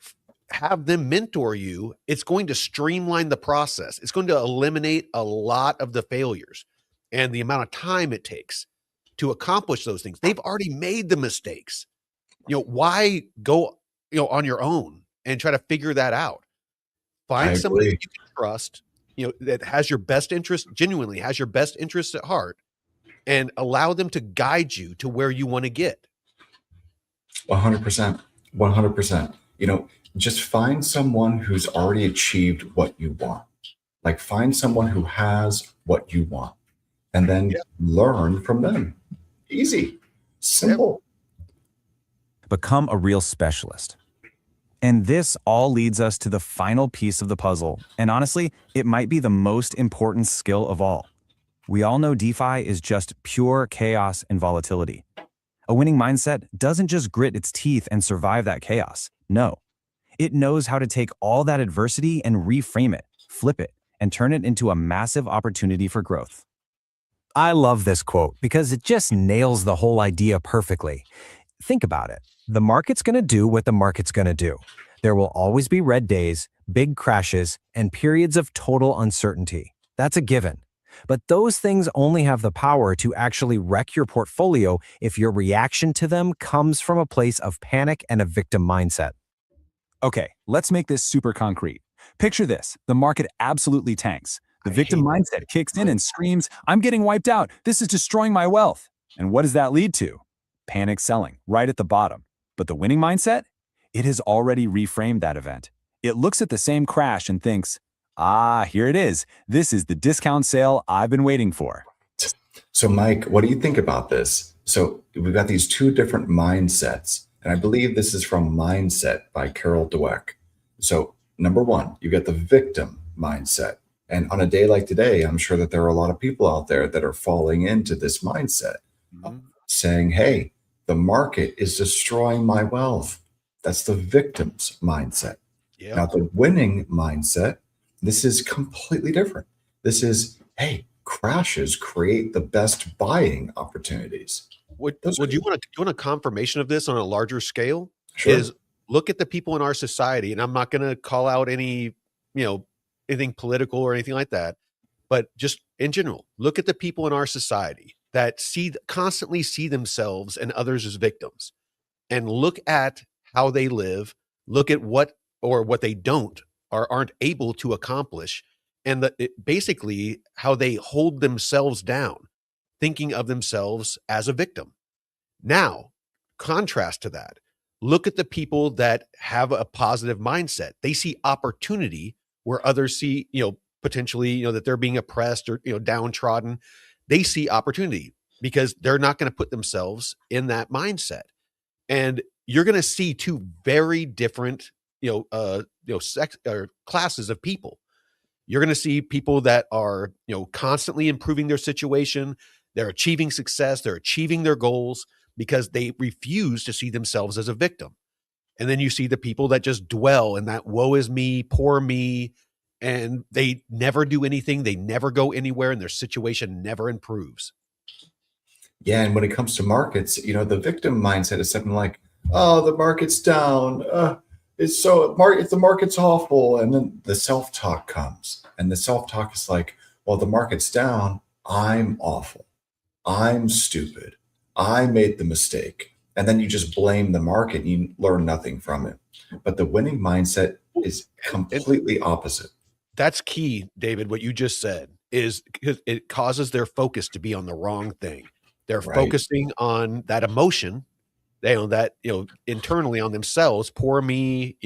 have them mentor you. It's going to streamline the process. It's going to eliminate a lot of the failures and the amount of time it takes to accomplish those things. They've already made the mistakes. Why go, on your own and try to figure that out? I Find somebody that agree. you can trust, that has your best interest, genuinely has your best interest at heart, and allow them to guide you to where you want to get. 100%. 100%. Just find someone who's already achieved what you want. Like find someone who has what you want and then Yeah. learn from them. Easy, simple. Become a real specialist. And this all leads us to the final piece of the puzzle. And honestly, it might be the most important skill of all. We all know DeFi is just pure chaos and volatility. A winning mindset doesn't just grit its teeth and survive that chaos. No, it knows how to take all that adversity and reframe it, flip it, and turn it into a massive opportunity for growth. I love this quote because it just nails the whole idea perfectly. Think about it. The market's going to do what the market's going to do. There will always be red days, big crashes, and periods of total uncertainty. That's a given. But those things only have the power to actually wreck your portfolio if your reaction to them comes from a place of panic and a victim mindset. Okay, let's make this super concrete. Picture this, the market absolutely tanks. The victim mindset kicks in and screams, I'm getting wiped out. This is destroying my wealth. And what does that lead to? Panic selling, right at the bottom. But the winning mindset? It has already reframed that event. It looks at the same crash and thinks, here it is. This is the discount sale I've been waiting for. So Mike, what do you think about this? So we've got these two different mindsets, and I believe this is from Mindset by Carol Dweck. So number one, you get the victim mindset. And on a day like today, I'm sure that there are a lot of people out there that are falling into this mindset, saying, hey, the market is destroying my wealth. That's the victim's mindset. Yeah. Now, the winning mindset, this is completely different. This is, hey, crashes create the best buying opportunities. Would you want a confirmation of this on a larger scale? Sure. Is look at the people in our society, and I'm not going to call out any, anything political or anything like that, but just in general, look at the people in our society that constantly see themselves and others as victims, and look at how they live, look at what they don't or aren't able to accomplish, and basically how they hold themselves down, thinking of themselves as a victim. Now, contrast to that, look at the people that have a positive mindset. They see opportunity where others see, potentially, that they're being oppressed or, downtrodden. They see opportunity because they're not going to put themselves in that mindset. And you're going to see two very different, classes of people. You're going to see people that are, constantly improving their situation. They're achieving success. They're achieving their goals because they refuse to see themselves as a victim. And then you see the people that just dwell in that woe is me, poor me, and they never do anything. They never go anywhere, and their situation never improves. Yeah, and when it comes to markets, the victim mindset is something like, oh, the market's down. The market's awful. And then the self-talk comes. And the self-talk is like, well, the market's down. I'm awful. I'm stupid. I made the mistake. And then you just blame the market and you learn nothing from it. But the winning mindset is completely opposite. That's key, David. What you just said is because it causes their focus to be on the wrong thing. They're focusing on that emotion, internally on themselves, poor me,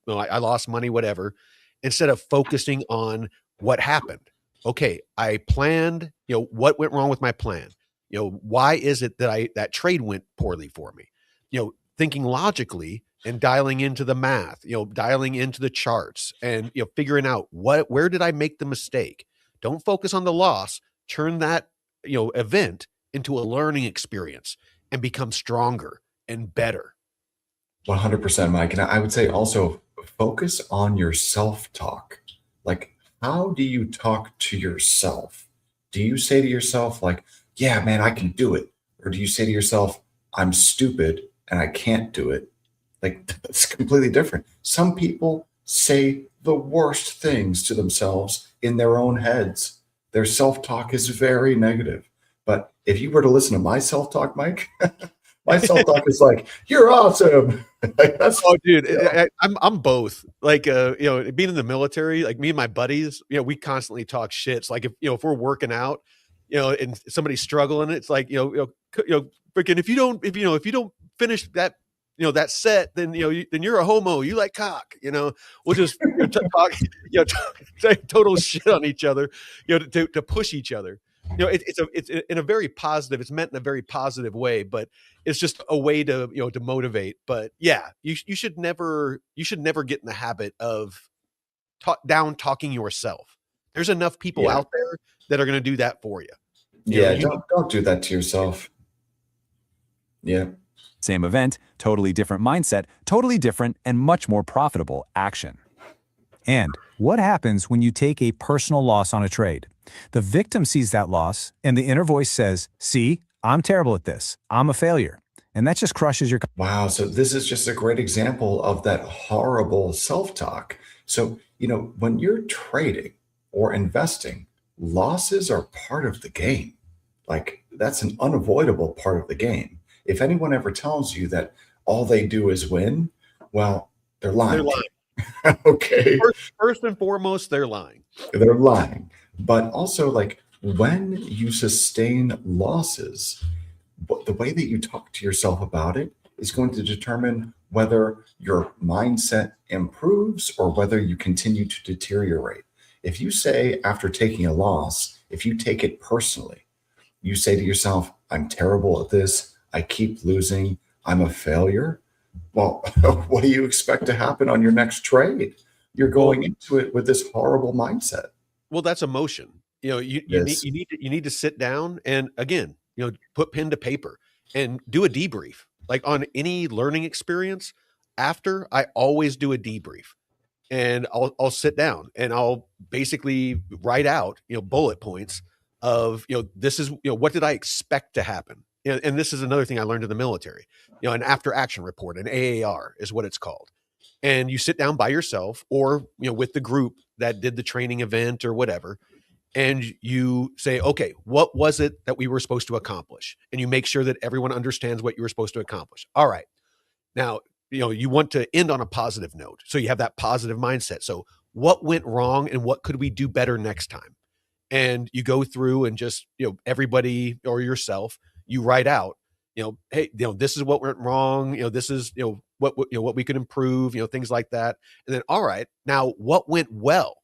I lost money, whatever, instead of focusing on what happened. Okay, I planned, what went wrong with my plan? Why is it that that trade went poorly for me? Thinking logically and dialing into the math, dialing into the charts and, figuring out where did I make the mistake? Don't focus on the loss, turn that, event into a learning experience and become stronger and better. 100%, Mike. And I would say also focus on your self-talk. Like, how do you talk to yourself? Do you say to yourself like, yeah, man, I can do it? Or do you say to yourself, I'm stupid and I can't do it? Like, that's completely different. Some people say the worst things to themselves in their own heads. Their self-talk is very negative. But if you were to listen to my self-talk, Mike, My self-talk is like, you're awesome. Like, that's, Oh, dude, you know, I'm both. Like, being in the military, like me and my buddies, we constantly talk shits. Like if we're working out, and somebody's struggling, it's like, freaking if you don't finish that, that set, then then you're a homo. You like cock. We'll just talk, total shit on each other, to push each other. It's in a very positive. It's meant in a very positive way, but it's just a way to to motivate. But yeah, you should never get in the habit of down talking yourself. There's enough people yeah, out there that are going to do that for you. yeah. You Don't do that to yourself. Yeah. Same event, totally different mindset, totally different and much more profitable action. And what happens when you take a personal loss on a trade? The victim sees that loss, and the inner voice says, see, I'm terrible at this. I'm a failure. And that just crushes your... Wow. So this is just a great example of that horrible self-talk. So, when you're trading or investing, losses are part of the game. Like, that's an unavoidable part of the game. If anyone ever tells you that all they do is win, well, they're they're lying. lying. Okay. First and foremost, they're lying. They're lying. But also, like, when you sustain losses, the way that you talk to yourself about it is going to determine whether your mindset improves or whether you continue to deteriorate. If you say, after taking a loss, if you take it personally, you say to yourself, I'm terrible at this, I keep losing, I'm a failure. Well, what do you expect to happen on your next trade? You're going into it with this horrible mindset. Well, that's emotion. Yes. You need to sit down and, again, put pen to paper and do a debrief. Like on any learning experience, after, I always do a debrief, and I'll sit down and I'll basically write out, bullet points of, this is, what did I expect to happen? And this is another thing I learned in the military, an after action report, an AAR is what it's called. And you sit down by yourself or, with the group that did the training event or whatever, and you say, okay, what was it that we were supposed to accomplish? And you make sure that everyone understands what you were supposed to accomplish. All right. Now, you want to end on a positive note. So you have that positive mindset. So what went wrong and what could we do better next time? And you go through and just, everybody or yourself, you write out, hey, this is what went wrong. This is, what we could improve, things like that. And then, all right, now what went well?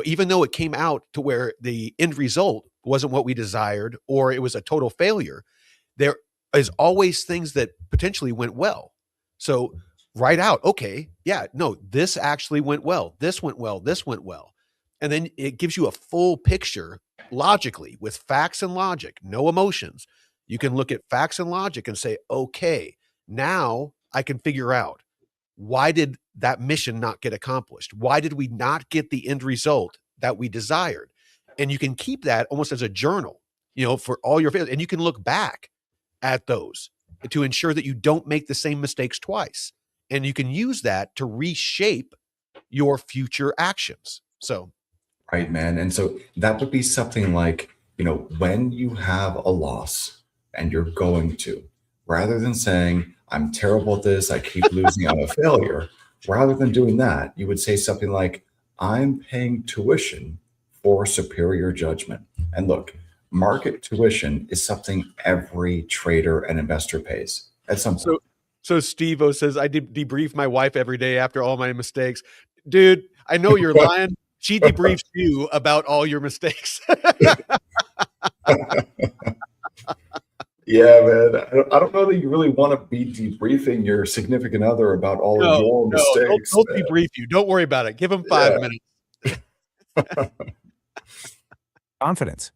Even though it came out to where the end result wasn't what we desired, or it was a total failure, there is always things that potentially went well. So write out, okay, yeah, no, this actually went well. This went well. This went well. And then it gives you a full picture logically with facts and logic, no emotions. You can look at facts and logic and say, okay, now I can figure out, why did that mission not get accomplished? Why did we not get the end result that we desired? And you can keep that almost as a journal, for all your failures. And you can look back at those to ensure that you don't make the same mistakes twice. And you can use that to reshape your future actions. So, Right, man. And so that would be something like, when you have a loss and you're going to, rather than saying, I'm terrible at this, I keep losing, I'm a failure, rather than doing that, you would say something like, I'm paying tuition for superior judgment. And look, market tuition is something every trader and investor pays at some point. So Steve-O says, I debrief my wife every day after all my mistakes. Dude, I know you're lying. She debriefs you about all your mistakes. Yeah, man. I don't know that you really want to be debriefing your significant other about all of your mistakes. Don't debrief you. Don't worry about it. Give them 5 minutes. Confidence.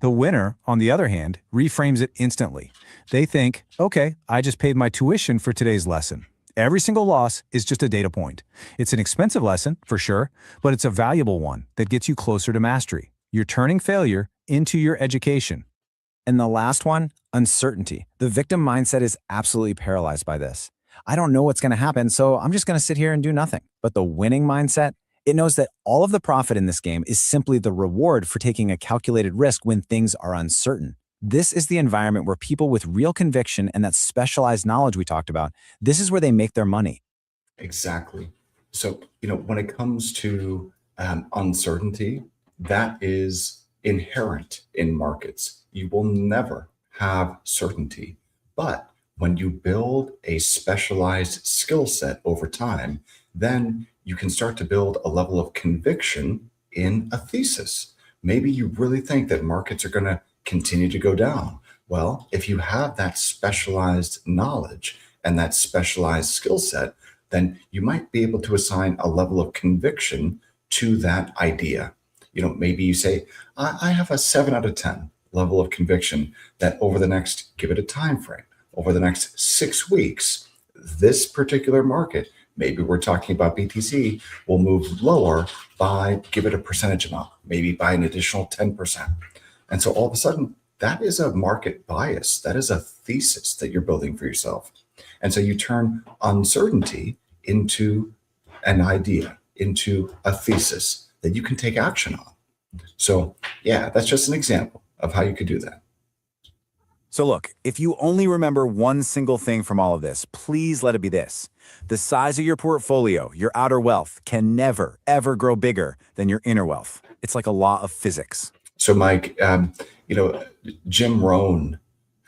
The winner, on the other hand, reframes it instantly. They think, okay, I just paid my tuition for today's lesson. Every single loss is just a data point. It's an expensive lesson, for sure, but it's a valuable one that gets you closer to mastery. You're turning failure into your education. And the last one, uncertainty. The victim mindset is absolutely paralyzed by this. I don't know what's going to happen, so I'm just going to sit here and do nothing. But the winning mindset, it knows that all of the profit in this game is simply the reward for taking a calculated risk when things are uncertain. This is the environment where people with real conviction and that specialized knowledge we talked about, this is where they make their money. Exactly. So, when it comes to uncertainty, that is inherent in markets. You will never have certainty. But when you build a specialized skill set over time, then you can start to build a level of conviction in a thesis. Maybe you really think that markets are going to continue to go down. Well, if you have that specialized knowledge and that specialized skill set, then you might be able to assign a level of conviction to that idea. Maybe you say, I have a 7 out of 10 level of conviction that over the next, give it a time frame, over the next 6 weeks, this particular market, maybe we're talking about BTC, will move lower by, give it a percentage amount, maybe by an additional 10%. And so all of a sudden, that is a market bias. That is a thesis that you're building for yourself. And so you turn uncertainty into an idea, into a thesis that you can take action on. So yeah, that's just an example of how you could do that. So look, if you only remember one single thing from all of this, please let it be this. The size of your portfolio, your outer wealth, can never, ever grow bigger than your inner wealth. It's like a law of physics. So Mike, Jim Rohn,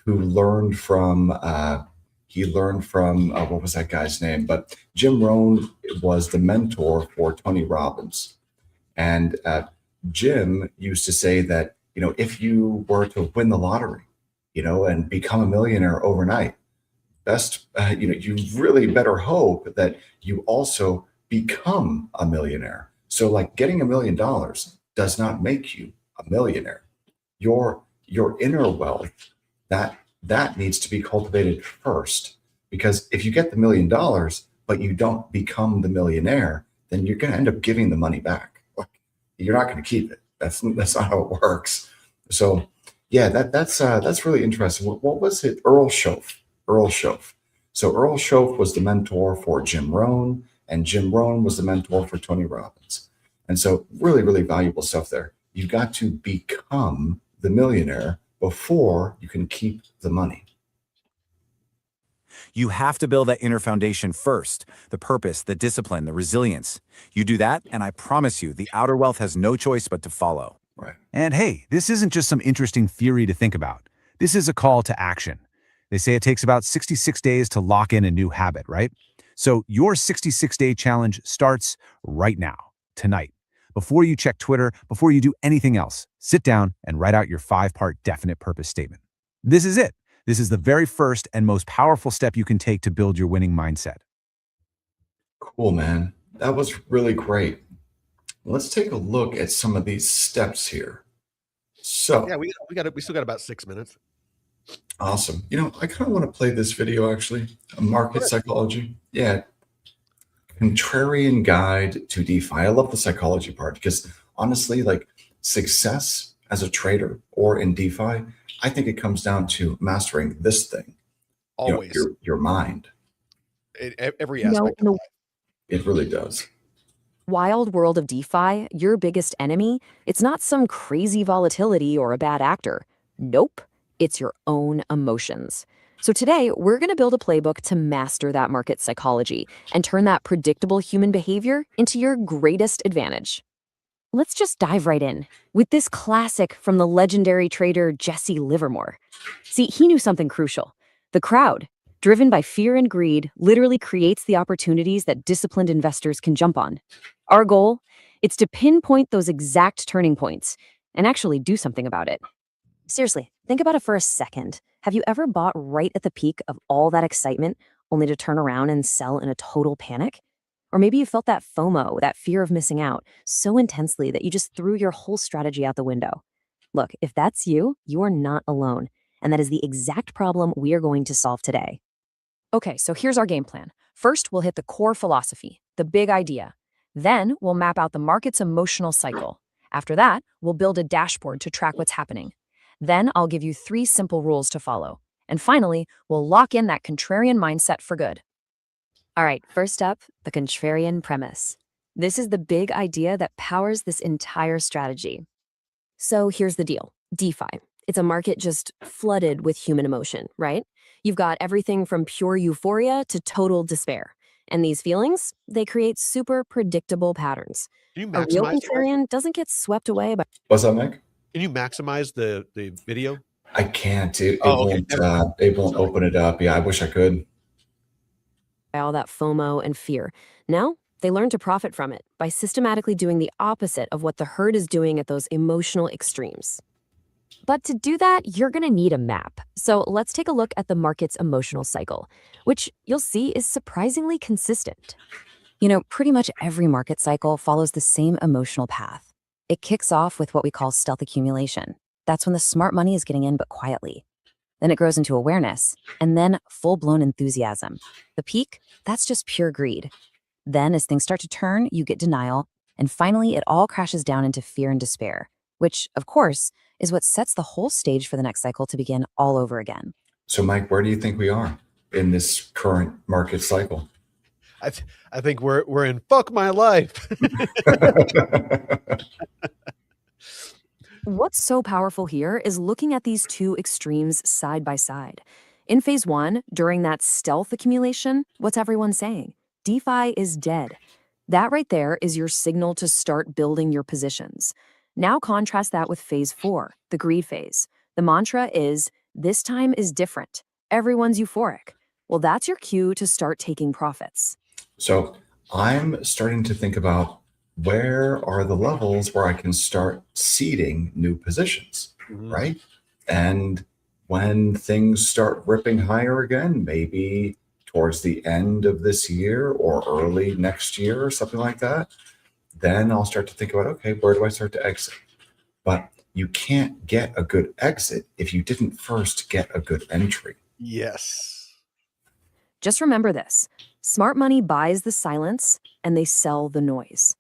who learned from, what was that guy's name? But Jim Rohn was the mentor for Tony Robbins. And Jim used to say that, if you were to win the lottery, and become a millionaire overnight, you really better hope that you also become a millionaire. So like getting $1 million does not make you a millionaire. Your inner wealth, that needs to be cultivated first, because if you get the $1 million, but you don't become the millionaire, then you're going to end up giving the money back. You're not going to keep it. That's not how it works. So yeah, that's really interesting. What was it? Earl Shoaff. So Earl Shoaff was the mentor for Jim Rohn, and Jim Rohn was the mentor for Tony Robbins. And so really, really valuable stuff there. You've got to become the millionaire before you can keep the money. You have to build that inner foundation first, the purpose, the discipline, the resilience. You do that, and I promise you, the outer wealth has no choice but to follow. Right. And hey, this isn't just some interesting theory to think about. This is a call to action. They say it takes about 66 days to lock in a new habit, right? So your 66-day challenge starts right now, tonight. Before you check Twitter, before you do anything else, sit down and write out your 5-part definite purpose statement. This is it. This is the very first and most powerful step you can take to build your winning mindset. Cool, man. That was really great. Let's take a look at some of these steps here. So Yeah, we still got about 6 minutes. awesome. I kind of want to play this video actually. Market psychology. Yeah. Contrarian guide to DeFi. I love the psychology part because honestly, like success as a trader or in DeFi, I think it comes down to mastering this thing. Always. Your mind. Every aspect of life. It really does. Wild world of DeFi, your biggest enemy, it's not some crazy volatility or a bad actor. Nope, it's your own emotions. So today, we're going to build a playbook to master that market psychology and turn that predictable human behavior into your greatest advantage. Let's just dive right in with this classic from the legendary trader Jesse Livermore. See, he knew something crucial. The crowd, driven by fear and greed, literally creates the opportunities that disciplined investors can jump on. Our goal? It's to pinpoint those exact turning points and actually do something about it. Seriously, think about it for a second. Have you ever bought right at the peak of all that excitement only to turn around and sell in a total panic? Or maybe you felt that FOMO, that fear of missing out, so intensely that you just threw your whole strategy out the window. Look, if that's you, you are not alone. And that is the exact problem we are going to solve today. Okay, so here's our game plan. First, we'll hit the core philosophy, the big idea. Then, we'll map out the market's emotional cycle. After that, we'll build a dashboard to track what's happening. Then, I'll give you 3 simple rules to follow. And finally, we'll lock in that contrarian mindset for good. All right, first up, the contrarian premise. This is the big idea that powers this entire strategy. So here's the deal. DeFi. It's a market just flooded with human emotion, right? You've got everything from pure euphoria to total despair. And these feelings, they create super predictable patterns. Can you A real maximize that? contrarian doesn't get swept away by What's that, Mike? Can you maximize the video? I can't. Oh, okay. It won't Sorry. open it up. Yeah, I wish I could. all that FOMO and fear. Now, they learn to profit from it by systematically doing the opposite of what the herd is doing at those emotional extremes. But to do that, you're going to need a map. So let's take a look at the market's emotional cycle, which you'll see is surprisingly consistent. You know, pretty much every market cycle follows the same emotional path. It kicks off with what we call stealth accumulation. That's when the smart money is getting in, but quietly. Then it grows into awareness, and then full-blown enthusiasm. The peak, that's just pure greed. Then as things start to turn, you get denial, and finally it all crashes down into fear and despair, which, of course, is what sets the whole stage for the next cycle to begin all over again. So, Mike, where do you think we are in this current market cycle? I think we're in fuck my life. What's so powerful here is looking at these two extremes side by side. In phase one, during that stealth accumulation, what's everyone saying? DeFi is dead. That right there is your signal to start building your positions. Now contrast that with phase four, the greed phase. The mantra is, this time is different. Everyone's euphoric. Well, that's your cue to start taking profits. So I'm starting to think about where are the levels where I can start seeding new positions, right? And when things start ripping higher again, maybe towards the end of this year or early next year or something like that, then I'll start to think about, okay, where do I start to exit? But you can't get a good exit if you didn't first get a good entry. Yes. Just remember this. Smart money buys the silence and they sell the noise.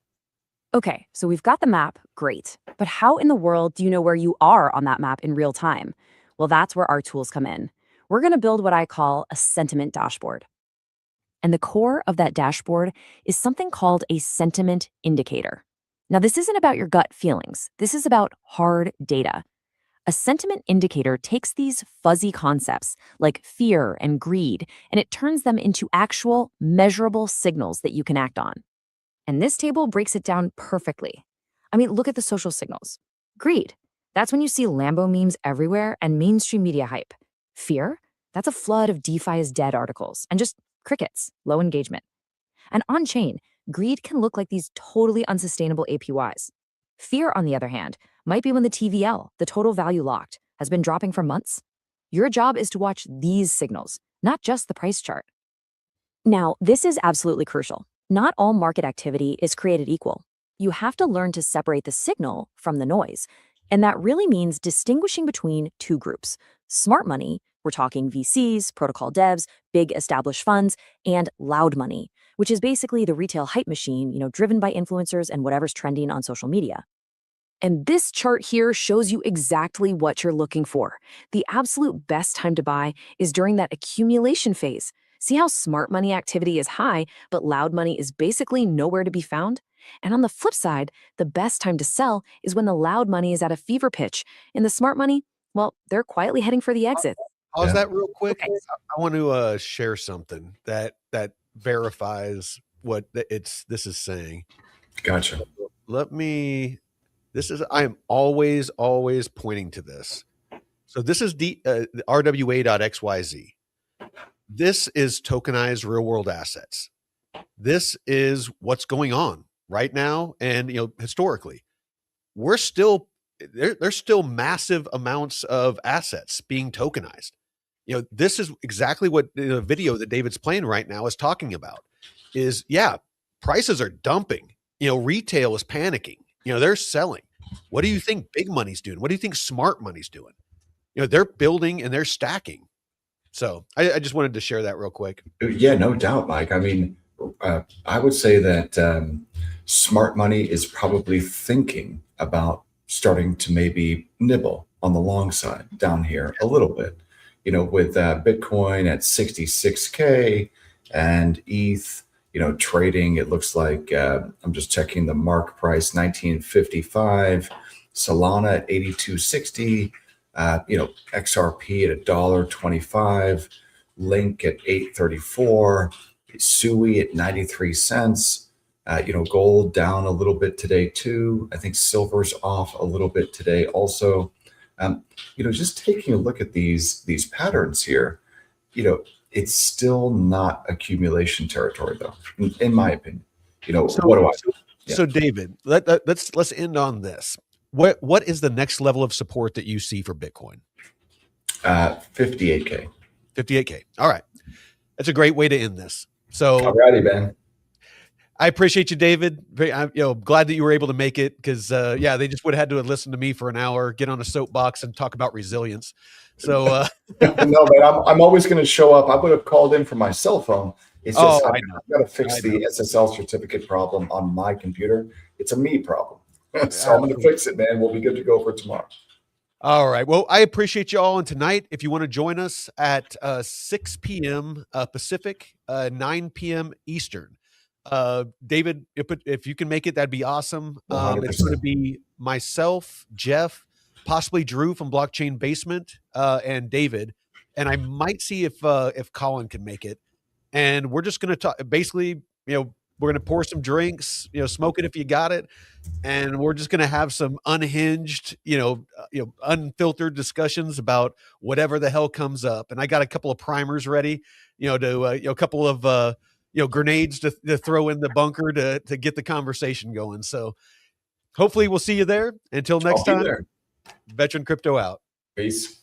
Okay, so we've got the map, great. But how in the world do you know where you are on that map in real time? Well, that's where our tools come in. We're going to build what I call a sentiment dashboard. And the core of that dashboard is something called a sentiment indicator. Now, this isn't about your gut feelings. This is about hard data. A sentiment indicator takes these fuzzy concepts like fear and greed, and it turns them into actual, measurable signals that you can act on. And this table breaks it down perfectly. I mean, look at the social signals. Greed, that's when you see Lambo memes everywhere and mainstream media hype. Fear, that's a flood of DeFi is dead articles and just crickets, low engagement. And on-chain, greed can look like these totally unsustainable APYs. Fear, on the other hand, might be when the TVL, the total value locked, has been dropping for months. Your job is to watch these signals, not just the price chart. Now, this is absolutely crucial. Not all market activity is created equal. You have to learn to separate the signal from the noise. And that really means distinguishing between two groups. Smart money, we're talking VCs, protocol devs, big established funds, and loud money, which is basically the retail hype machine, driven by influencers and whatever's trending on social media. And this chart here shows you exactly what you're looking for. The absolute best time to buy is during that accumulation phase. See how smart money activity is high, but loud money is basically nowhere to be found? And on the flip side, the best time to sell is when the loud money is at a fever pitch. And the smart money, well, they're quietly heading for the exit. Pause Yeah. that real quick. Okay. I want to share something that verifies what this is saying. Gotcha. I am always pointing to this. So this is RWA.xyz. This is tokenized real world assets. This is what's going on right now. And, historically, there's still massive amounts of assets being tokenized. This is exactly what the video that David's playing right now is talking about is, prices are dumping. Retail is panicking. They're selling. What do you think big money's doing? What do you think smart money's doing? They're building and they're stacking. So I just wanted to share that real quick. Yeah, no doubt, Mike. I mean, I would say that smart money is probably thinking about starting to maybe nibble on the long side down here a little bit, with Bitcoin at 66K and ETH, trading, it looks like, I'm just checking the mark price, 1955, Solana at 8260, XRP at $1.25, Link at 8.34, Sui at 93 cents. Gold down a little bit today too. I think silver's off a little bit today also. Just taking a look at these patterns here, it's still not accumulation territory though, in my opinion. What do I do? Yeah. So David, let's end on this. What is the next level of support that you see for Bitcoin? 58K. 58K. All right. That's a great way to end this. So alrighty, man. I appreciate you, David. I'm glad that you were able to make it because, they just would have had to have listened to me for an hour, get on a soapbox and talk about resilience. So no, man, I'm always going to show up. I would have called in from my cell phone. It's just I've got to fix the SSL certificate problem on my computer. It's a me problem. So I'm going to fix it, man. We'll be good to go for tomorrow. All right. Well, I appreciate you all. And tonight, if you want to join us at 6 p.m. Pacific, 9 p.m. Eastern, David, if you can make it, that'd be awesome. It's going to be myself, Jeff, possibly Drew from Blockchain Basement, and David. And I might see if Colin can make it. And we're just going to talk. Basically, we're going to pour some drinks, smoke it if you got it, and we're just going to have some unhinged, unfiltered discussions about whatever the hell comes up. And I got a couple of primers ready, a couple of grenades to throw in the bunker to get the conversation going. So hopefully we'll see you there. Until next time, Veteran Crypto out. Peace.